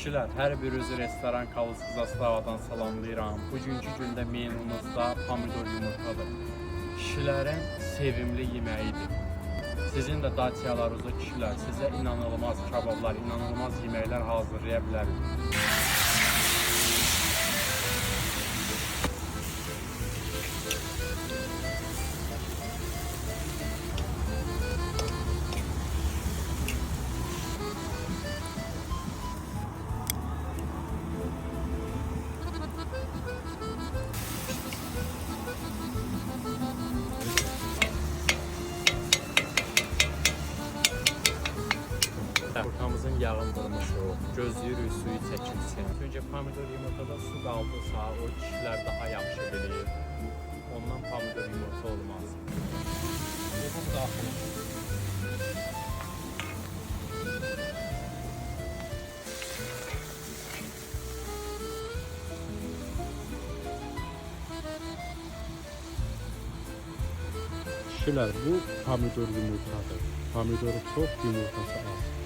Kişilər, hər birinizi restoran Kalısı Zastavadan salamlayıram. Bugünkü gündə menumuzda pomidor yumurtadır. Kişilərin sevimli yeməyidir. Sizin də datiyalarınızda kişilər sizə inanılmaz kabablar, inanılmaz yeməklər hazırlaya bilərik. Yumurtamızın yağındırması o. Gözləyirik suyu çəkilsin. Çünki pomidor yumurtada su qaldısa, o kişilər daha yaxşı bilir. Ondan pomidor yumurta olmaz. Yoxum daxil. Kişilər, bu pomidor yumurtadır. Pomidoru çox, yumurtası az.